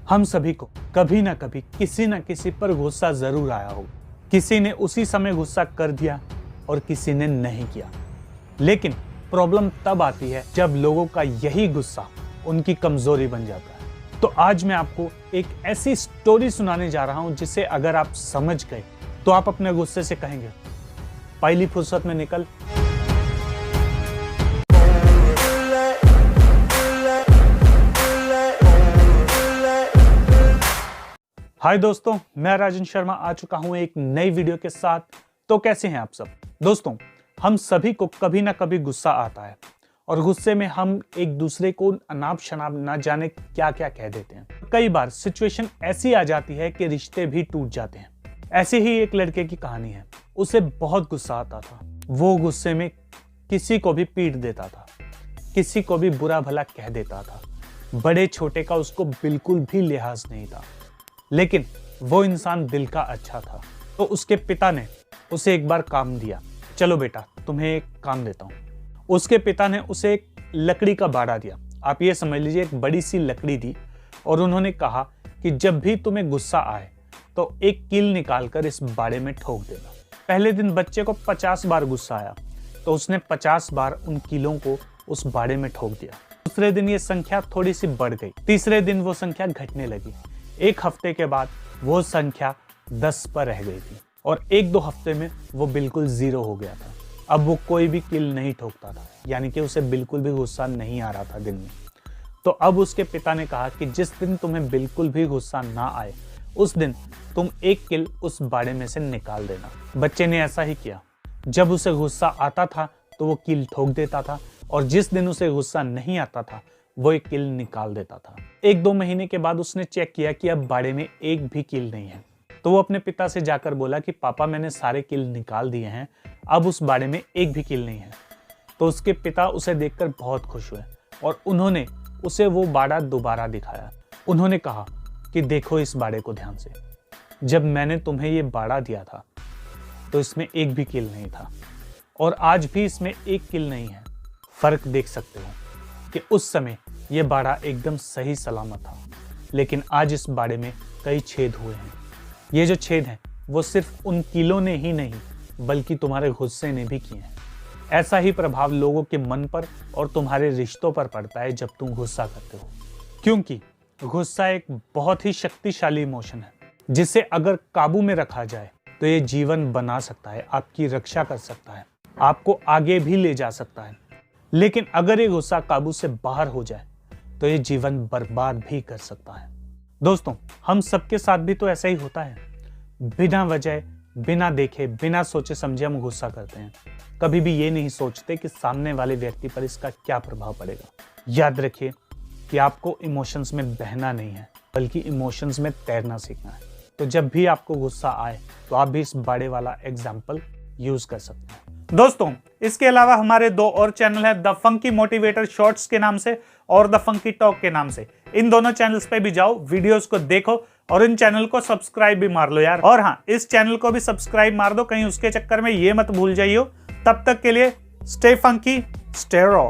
हम सभी को कभी ना कभी किसी न किसी पर गुस्सा जरूर आया हो। किसी ने उसी समय गुस्सा कर दिया और किसी ने नहीं किया। लेकिन प्रॉब्लम तब आती है जब लोगों का यही गुस्सा उनकी कमजोरी बन जाता है। तो आज मैं आपको एक ऐसी स्टोरी सुनाने जा रहा हूं जिसे अगर आप समझ गए तो आप अपने गुस्से से कहेंगे, पहली फुर्सत में निकल। हाय दोस्तों, मैं राजन शर्मा आ चुका हूं एक नई वीडियो के साथ। तो कैसे हैं आप सब? दोस्तों, हम सभी को कभी ना कभी गुस्सा आता है और गुस्से में हम एक दूसरे को अनाप शनाप ना जाने क्या क्या कह देते हैं। कई बार सिचुएशन ऐसी आ जाती है कि रिश्ते भी टूट जाते हैं। ऐसे ही एक लड़के की कहानी है। उसे बहुत गुस्सा आता था। वो गुस्से में किसी को भी पीट देता था, किसी को भी बुरा भला कह देता था। बड़े छोटे का उसको बिल्कुल भी लिहाज नहीं था। लेकिन वो इंसान दिल का अच्छा था। तो उसके पिता ने उसे एक बार काम दिया, चलो बेटा तुम्हें एक काम देता हूँ। उसके पिता ने उसे एक लकड़ी का बाड़ा दिया। आप ये समझ लीजिए एक बड़ी सी लकड़ी दी और उन्होंने कहा कि जब भी तुम्हें गुस्सा आए तो एक कील निकालकर इस बाड़े में ठोक देना। पहले दिन बच्चे को 50 बार गुस्सा आया तो उसने 50 बार उन कीलों को उस बाड़े में ठोक दिया। दूसरे दिन ये संख्या थोड़ी सी बढ़ गई। तीसरे दिन वो संख्या घटने लगी। एक हफ्ते के बाद वो संख्या 10 पर रह गई थी और 1-2 हफ्ते में वो बिल्कुल 0 हो गया था। अब वो कोई भी कील नहीं ठोकता था, यानी कि उसे बिल्कुल भी गुस्सा नहीं आ रहा था दिन में। तो अब उसके पिता ने कहा कि जिस दिन तुम्हें बिल्कुल भी गुस्सा ना आए उस दिन तुम एक कील उस बाड़े में से निकाल देना। बच्चे ने ऐसा ही किया। जब उसे गुस्सा आता था तो वो कील ठोक देता था और जिस दिन उसे गुस्सा नहीं आता था वो एक कील निकाल देता था। 1-2 महीने के बाद उसने चेक किया कि अब बाड़े में एक भी कील नहीं है। तो वो अपने पिता से जाकर बोला कि पापा मैंने सारे कील निकाल दिए हैं, अब उस बाड़े में एक भी कील नहीं है। तो उसके पिता उसे देखकर बहुत खुश हुए और उन्होंने उसे वो बाड़ा दोबारा दिखाया। उन्होंने कहा कि देखो इस बाड़े को ध्यान से, जब मैंने तुम्हें ये बाड़ा दिया था तो इसमें एक भी कील नहीं था और आज भी इसमें एक कील नहीं है। फर्क देख सकते हो कि उस समय ये बाड़ा एकदम सही सलामत था, लेकिन आज इस बाड़े में कई छेद हुए हैं। ये जो छेद हैं वो सिर्फ उन कीलों ने ही नहीं बल्कि तुम्हारे गुस्से ने भी किए हैं। ऐसा ही प्रभाव लोगों के मन पर और तुम्हारे रिश्तों पर पड़ता है जब तुम गुस्सा करते हो, क्योंकि गुस्सा एक बहुत ही शक्तिशाली इमोशन है जिसे अगर काबू में रखा जाए तो ये जीवन बना सकता है, आपकी रक्षा कर सकता है, आपको आगे भी ले जा सकता है। लेकिन अगर ये गुस्सा काबू से बाहर हो जाए तो ये जीवन बर्बाद भी कर सकता है। दोस्तों, हम सबके साथ भी तो ऐसा ही होता है। बिना वजह, बिना देखे, बिना सोचे समझे हम गुस्सा करते हैं। कभी भी ये नहीं सोचते कि सामने वाले व्यक्ति पर इसका क्या प्रभाव पड़ेगा। याद रखिए कि आपको इमोशंस में बहना नहीं है बल्कि इमोशंस में तैरना सीखना है। तो जब भी आपको गुस्सा आए तो आप भी इस बड़े वाला एग्जाम्पल यूज कर सकते हैं। दोस्तों, इसके अलावा हमारे 2 और चैनल है, द फंकी मोटिवेटर शॉर्ट्स के नाम से और द फंकी टॉक के नाम से। इन दोनों चैनल्स पे भी जाओ, वीडियोस को देखो और इन चैनल को सब्सक्राइब भी मार लो यार। और हाँ, इस चैनल को भी सब्सक्राइब मार दो, कहीं उसके चक्कर में ये मत भूल जाइयो। तब तक के लिए स्टे फंकी, स्टे रॉ।